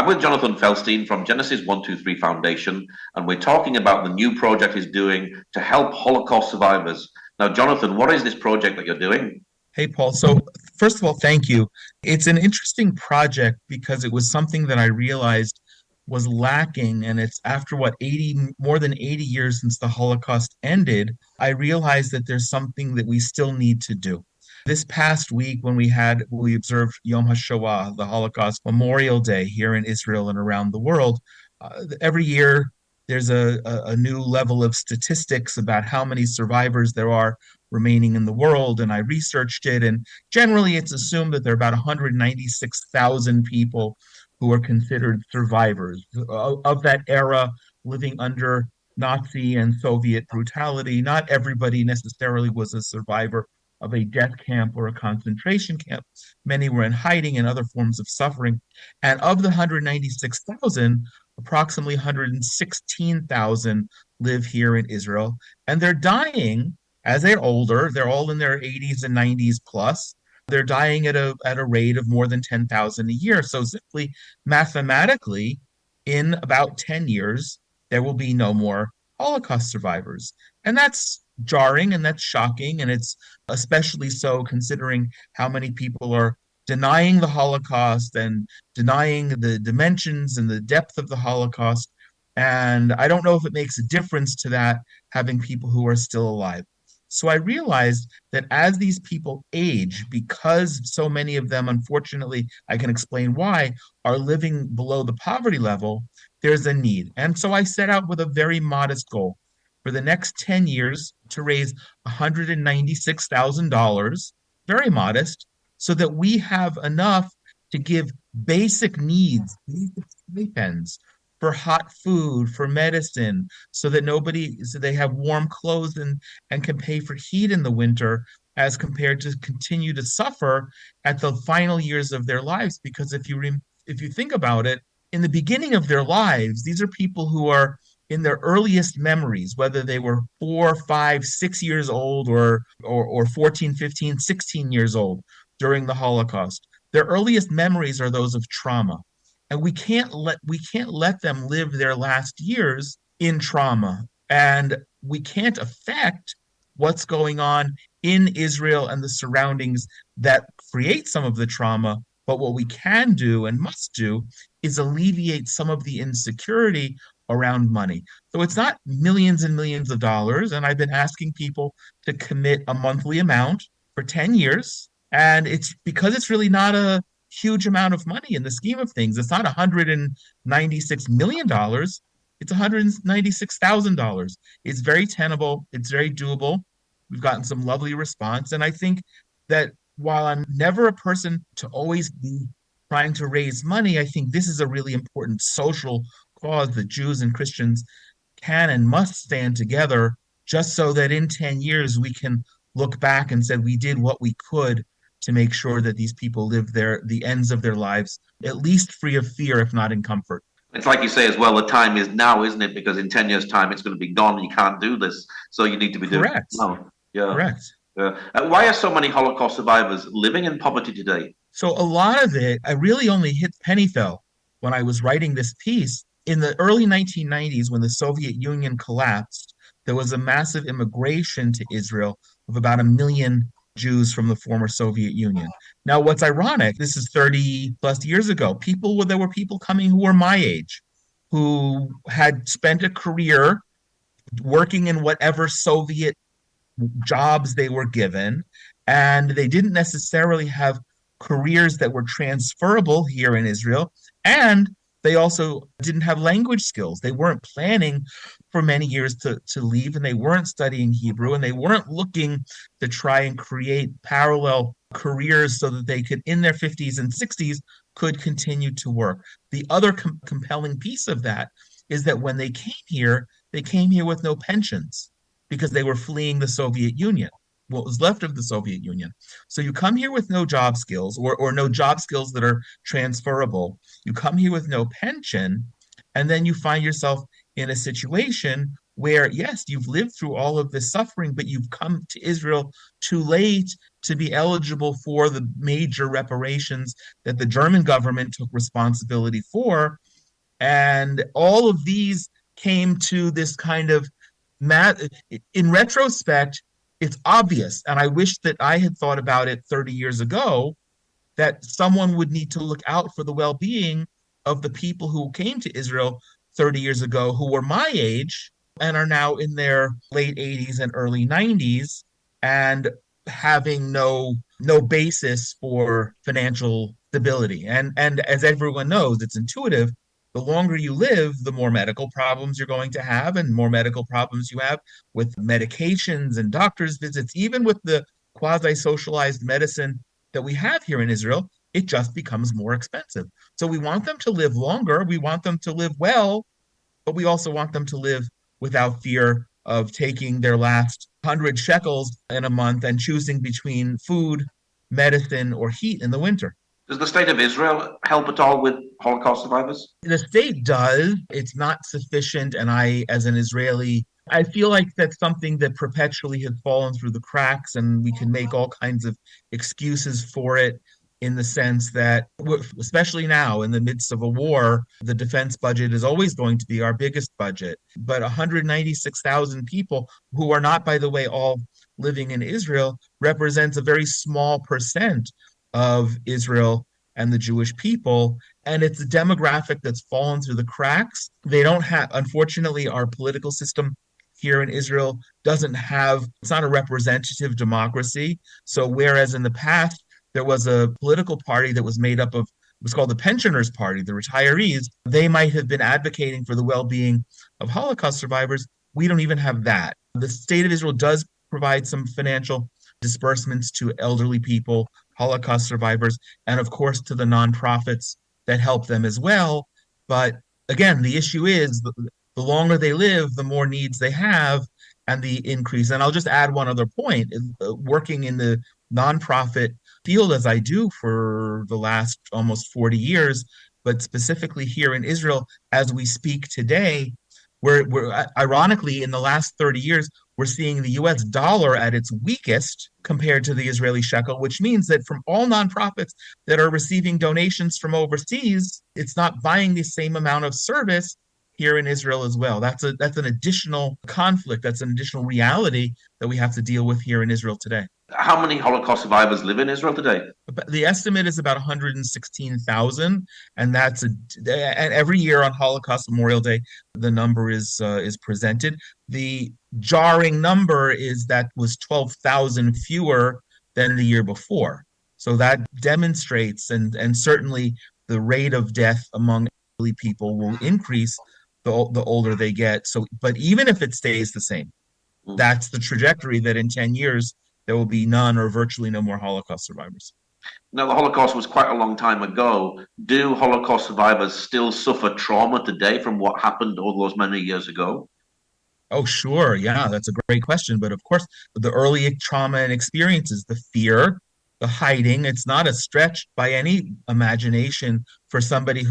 I'm with Jonathan Feldstein from Genesis 123 Foundation, and we're talking about the new project he's doing to help Holocaust survivors. Now, Jonathan, what is this project that you're doing? Hey, Paul. So, first of all, thank you. It's an interesting project because it was something that I realized was lacking. And it's after what, 80, more than 80 years since the Holocaust ended, I realized that there's something that we still need to do. This past week, when we observed Yom HaShoah, the Holocaust Memorial Day here in Israel and around the world, every year there's a new level of statistics about how many survivors there are remaining in the world. And I researched it. And generally, it's assumed that there are about 196,000 people who are considered survivors of that era living under Nazi and Soviet brutality. Not everybody necessarily was a survivor of a death camp or a concentration camp. Many were in hiding and other forms of suffering. And of the 196,000, approximately 116,000 live here in Israel. And they're dying as they're older. They're all in their 80s and 90s plus. They're dying at a rate of more than 10,000 a year. So simply mathematically, in about 10 years, there will be no more Holocaust survivors. And that's jarring and that's shocking. And it's especially so considering how many people are denying the Holocaust and denying the dimensions and the depth of the Holocaust. And I don't know if it makes a difference to that having people who are still alive. So I realized that as these people age, because so many of them, unfortunately, I can explain why, are living below the poverty level, there's a need. And so I set out with a very modest goal for the next 10 years to raise $196,000, very modest, so that we have enough to give basic needs, basic stipends for hot food, for medicine, so they have warm clothes and can pay for heat in the winter as compared to continue to suffer at the final years of their lives. Because if you think about it, in the beginning of their lives, these are people who are in their earliest memories, whether they were 4, 5, 6 years old or 14, 15, 16 years old during the Holocaust. Their earliest memories are those of trauma. And we can't let them live their last years in trauma. And we can't affect what's going on in Israel and the surroundings that create some of the trauma. But what we can do and must do is alleviate some of the insecurity around money. So it's not millions and millions of dollars. And I've been asking people to commit a monthly amount for 10 years. And it's because it's really not a huge amount of money in the scheme of things. It's not $196 million. It's $196,000. It's very tenable. It's very doable. We've gotten some lovely response. And I think that while I'm never a person to always be trying to raise money, I think this is a really important social cause that Jews and Christians can and must stand together just so that in 10 years we can look back and say we did what we could to make sure that these people live the ends of their lives at least free of fear, if not in comfort. It's like you say as well, the time is now, isn't it? Because in 10 years' time, it's going to be gone. You can't do this. So you need to be doing it Correct. now. Yeah. Correct. Why are so many Holocaust survivors living in poverty today? So a lot of it, I really only hit penny fell when I was writing this piece. In the early 1990s, when the Soviet Union collapsed, there was a massive immigration to Israel of about 1 million Jews from the former Soviet Union. Now, what's ironic, this is 30 plus years ago. There were people coming who were my age, who had spent a career working in whatever Soviet jobs they were given, and they didn't necessarily have careers that were transferable here in Israel. And they also didn't have language skills. They weren't planning for many years to leave, and they weren't studying Hebrew, and they weren't looking to try and create parallel careers so that they could, in their 50s and 60s, could continue to work. The other compelling piece of that is that when they came here with no pensions because they were fleeing the Soviet Union, what was left of the Soviet Union. So you come here with no job skills or no job skills that are transferable. You come here with no pension, and then you find yourself in a situation where, yes, you've lived through all of this suffering, but you've come to Israel too late to be eligible for the major reparations that the German government took responsibility for. And all of these came to this kind of in retrospect, it's obvious. And I wish that I had thought about it 30 years ago that someone would need to look out for the well-being of the people who came to Israel 30 years ago who were my age and are now in their late 80s and early 90s and having no basis for financial stability. And as everyone knows, it's intuitive. The longer you live, the more medical problems you're going to have, and more medical problems you have with medications and doctor's visits, even with the quasi-socialized medicine that we have here in Israel, it just becomes more expensive. So we want them to live longer, we want them to live well, but we also want them to live without fear of taking their last 100 shekels in a month and choosing between food, medicine, or heat in the winter. Does the state of Israel help at all with Holocaust survivors? The state does. It's not sufficient. And I, as an Israeli, I feel like that's something that perpetually has fallen through the cracks, and we can make all kinds of excuses for it in the sense that, especially now in the midst of a war, the defense budget is always going to be our biggest budget. But 196,000 people, who are not, by the way, all living in Israel, represents a very small percent of Israel and the Jewish people. And it's a demographic that's fallen through the cracks. They don't have, unfortunately, our political system here in Israel doesn't have, it's not a representative democracy. So whereas in the past, there was a political party that was made up of, it was called the Pensioners Party, the retirees, they might have been advocating for the well-being of Holocaust survivors. We don't even have that. The state of Israel does provide some financial disbursements to elderly people, Holocaust survivors, and of course to the nonprofits that help them as well. But again, the issue is the longer they live, the more needs they have and the increase. And I'll just add one other point. Working in the nonprofit field as I do for the last almost 40 years, but specifically here in Israel, as we speak today, we're ironically in the last 30 years, we're seeing the US dollar at its weakest compared to the Israeli shekel, which means that from all nonprofits that are receiving donations from overseas, it's not buying the same amount of service here in Israel as well. That's an additional conflict, that's an additional reality that we have to deal with here in Israel today. How many Holocaust survivors live in Israel today? The estimate is about 116,000, and and every year on Holocaust Memorial Day, the number is presented. The jarring number is that was 12,000 fewer than the year before. So that demonstrates, and certainly the rate of death among elderly people will increase the older they get. So, but even if it stays the same, that's the trajectory that in 10 years there will be none or virtually no more Holocaust survivors. Now, the Holocaust was quite a long time ago. Do Holocaust survivors still suffer trauma today from what happened all those many years ago? Oh, sure. Yeah, that's a great question. But of course, the early trauma and experiences, the fear, the hiding, it's not a stretch by any imagination for somebody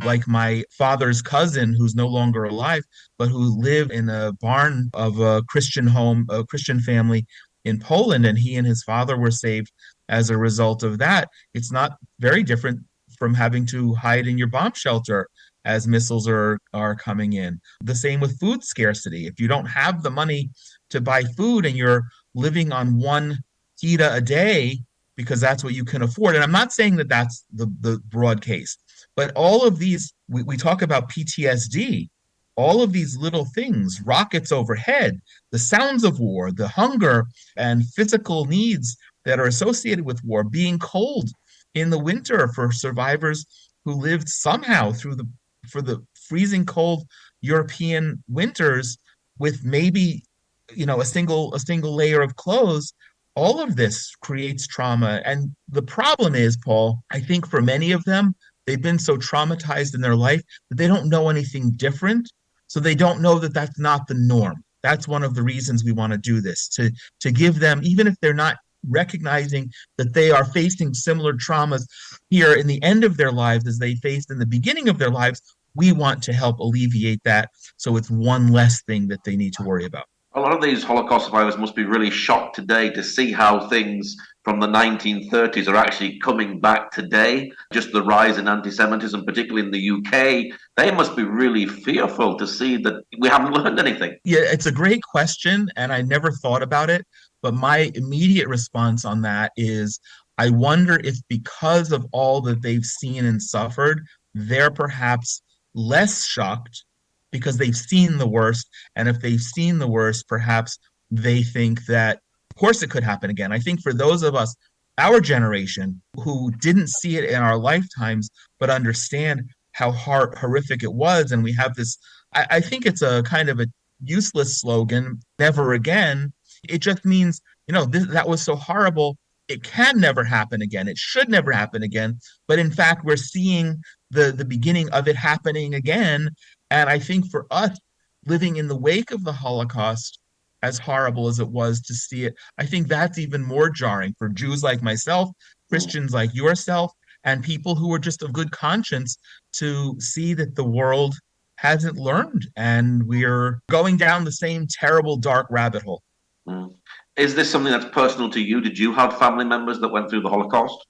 like my father's cousin, who's no longer alive, but who lived in a barn of a Christian home, a Christian family in Poland, and he and his father were saved as a result of that. It's not very different from having to hide in your bomb shelter as missiles are coming in. The same with food scarcity. If you don't have the money to buy food and you're living on one pita a day because that's what you can afford, and I'm not saying that that's the broad case, but all of these, we talk about PTSD, all of these little things, rockets overhead, the sounds of war, the hunger and physical needs that are associated with war, being cold in the winter for survivors who lived somehow for the freezing cold European winters with maybe a single layer of clothes. All of this creates trauma. And the problem is, Paul, I think for many of them, they've been so traumatized in their life that they don't know anything different. So they don't know that that's not the norm. That's one of the reasons we want to do this, to give them, even if they're not recognizing that they are facing similar traumas here in the end of their lives as they faced in the beginning of their lives, we want to help alleviate that so it's one less thing that they need to worry about. A lot of these Holocaust survivors must be really shocked today to see how things from the 1930s are actually coming back today. Just the rise in anti Semitism, particularly in the UK. They must be really fearful to see that we haven't learned anything. Yeah, it's a great question, and I never thought about it. But my immediate response on that is I wonder if because of all that they've seen and suffered, they're perhaps less shocked because they've seen the worst. And if they've seen the worst, perhaps they think that, of course, it could happen again. I think for those of us, our generation, who didn't see it in our lifetimes, but understand how horrific it was, and we have this I think it's a kind of a useless slogan, never again. It just means, that was so horrible. It can never happen again. It should never happen again. But in fact, we're seeing the beginning of it happening again. And I think for us, living in the wake of the Holocaust, as horrible as it was to see it, I think that's even more jarring for Jews like myself, Christians like yourself, and people who are just of good conscience to see that the world hasn't learned and we're going down the same terrible dark rabbit hole. Mm. Is this something that's personal to you? Did you have family members that went through the Holocaust?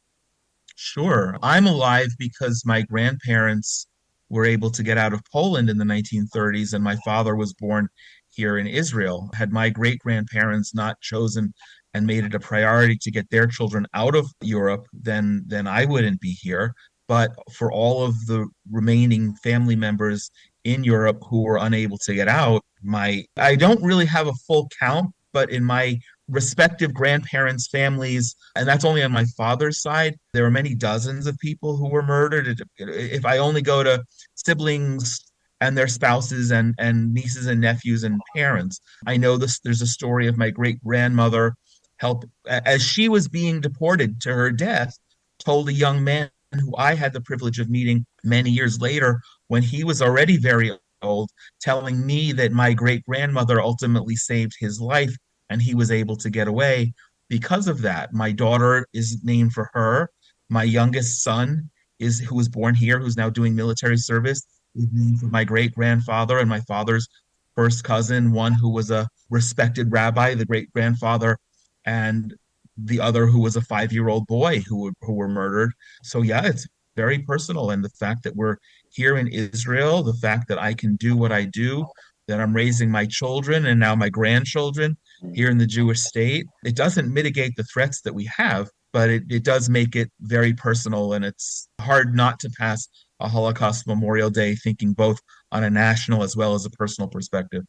Sure, I'm alive because my grandparents were able to get out of Poland in the 1930s, and my father was born here in Israel. Had my great grandparents not chosen and made it a priority to get their children out of Europe, then I wouldn't be here. But for all of the remaining family members in Europe who were unable to get out, my I don't really have a full count, but in my respective grandparents' families, and that's only on my father's side. There were many dozens of people who were murdered. If I only go to siblings and their spouses and nieces and nephews and parents, I know this. There's a story of my great grandmother help as she was being deported to her death, told a young man who I had the privilege of meeting many years later when he was already very old, telling me that my great grandmother ultimately saved his life and he was able to get away because of that. My daughter is named for her. My youngest son is who was born here, who's now doing military service, is named for my great grandfather and my father's first cousin, one who was a respected rabbi, the great grandfather, and the other who was a 5-year-old boy who were murdered. So yeah, it's very personal. And the fact that we're here in Israel, the fact that I can do what I do, that I'm raising my children and now my grandchildren here in the Jewish state. It doesn't mitigate the threats that we have, but it does make it very personal. And it's hard not to pass a Holocaust Memorial Day thinking both on a national as well as a personal perspective.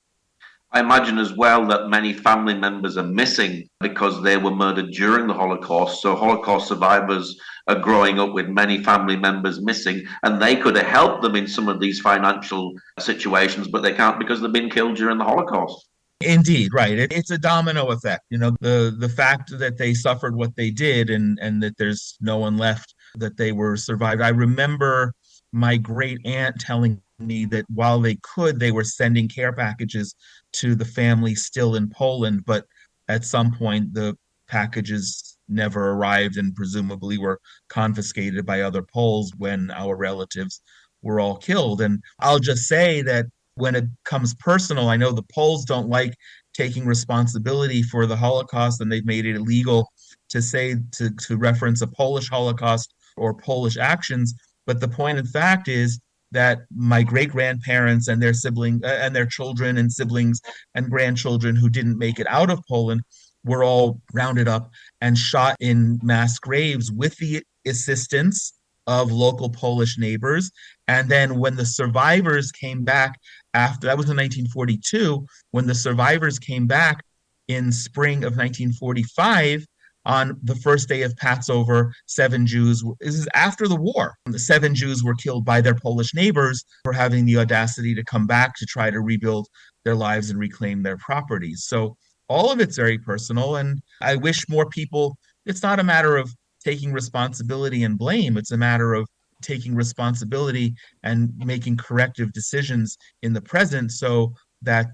I imagine as well that many family members are missing because they were murdered during the Holocaust. So Holocaust survivors are growing up with many family members missing, and they could have helped them in some of these financial situations, but they can't because they've been killed during the Holocaust. Indeed, right. It's a domino effect. The fact that they suffered what they did and that there's no one left that they were survived. I remember my great aunt telling me that while they could, they were sending care packages to the family still in Poland, but at some point the packages never arrived and presumably were confiscated by other Poles when our relatives were all killed. And I'll just say that when it comes personal, I know the Poles don't like taking responsibility for the Holocaust, and they've made it illegal to say to reference a Polish Holocaust or Polish actions. But the point in fact is that my great grandparents and their siblings and their children and siblings and grandchildren who didn't make it out of Poland were all rounded up and shot in mass graves with the assistance of local Polish neighbors. And then when the survivors came back after that was in 1942, when the survivors came back in spring of 1945, on the first day of Passover, this is after the war, the 7 Jews were killed by their Polish neighbors for having the audacity to come back to try to rebuild their lives and reclaim their properties. So all of it's very personal. And I wish more people, it's not a matter of taking responsibility and blame, it's a matter of taking responsibility and making corrective decisions in the present so that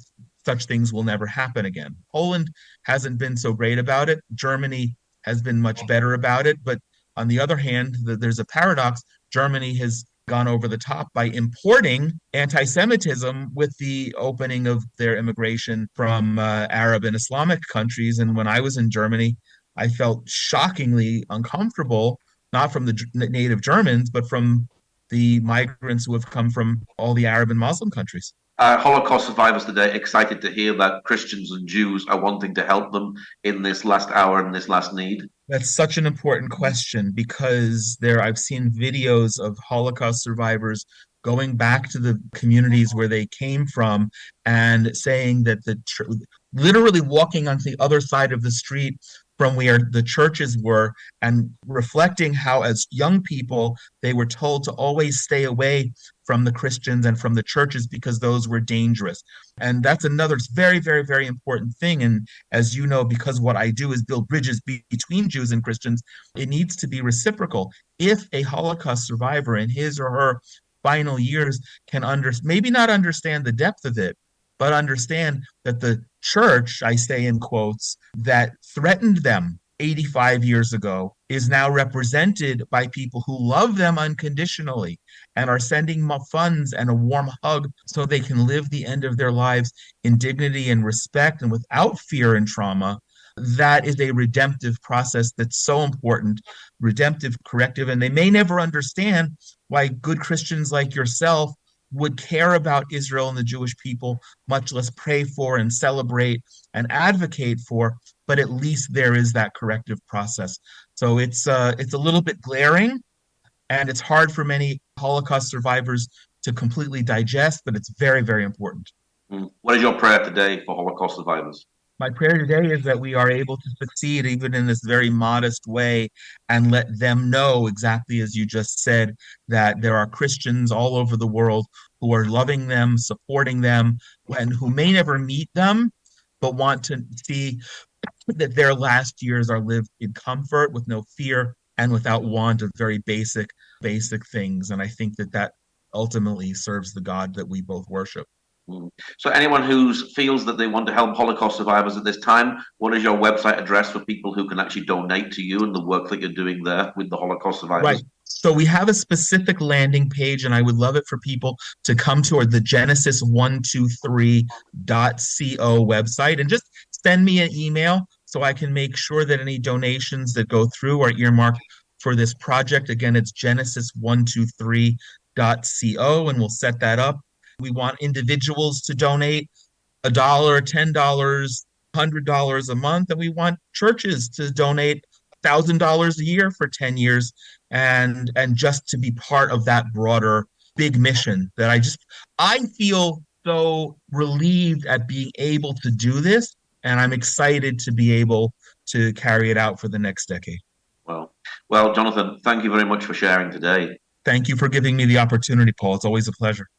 such things will never happen again. Poland hasn't been so great about it. Germany has been much better about it. But on the other hand, there's a paradox. Germany has gone over the top by importing anti-Semitism with the opening of their immigration from Arab and Islamic countries. And when I was in Germany, I felt shockingly uncomfortable, not from the native Germans, but from the migrants who have come from all the Arab and Muslim countries. Holocaust survivors today excited to hear that Christians and Jews are wanting to help them in this last hour and this last need. That's such an important question because I've seen videos of Holocaust survivors going back to the communities where they came from and saying that literally walking on the other side of the street from where the churches were and reflecting how, as young people, they were told to always stay away from the Christians and from the churches because those were dangerous. And that's another very, very, very important thing. And as you know, because what I do is build bridges between Jews and Christians, it needs to be reciprocal. If a Holocaust survivor in his or her final years can maybe not understand the depth of it, but understand that the church, I say in quotes, that threatened them 85 years ago is now represented by people who love them unconditionally and are sending funds and a warm hug so they can live the end of their lives in dignity and respect and without fear and trauma. That is a redemptive process that's so important, redemptive, corrective, and they may never understand why good Christians like yourself would care about Israel and the Jewish people, much less pray for and celebrate and advocate for, but at least there is that corrective process. So it's a little bit glaring, and it's hard for many Holocaust survivors to completely digest, but it's very, very important. What is your prayer today for Holocaust survivors? My prayer today is that we are able to succeed even in this very modest way and let them know exactly as you just said that there are Christians all over the world who are loving them, supporting them, and who may never meet them, but want to see that their last years are lived in comfort with no fear and without want of very basic things. And I think that that ultimately serves the God that we both worship. Mm. So, anyone who feels that they want to help Holocaust survivors at this time, what is your website address for people who can actually donate to you and the work that you're doing there with the Holocaust Right. survivors? So we have a specific landing page, and I would love it for people to come to the Genesis123.co website and just send me an email so I can make sure that any donations that go through are earmarked for this project. Again, it's Genesis123.co, and we'll set that up. We want individuals to donate $1, $10, $100 a month, and we want churches to donate $1,000 a year for 10 years and just to be part of that broader big mission that I feel so relieved at being able to do this, and I'm excited to be able to carry it out for the next decade. Well, well, Jonathan, thank you very much for sharing today. Thank you for giving me the opportunity, Paul. It's always a pleasure.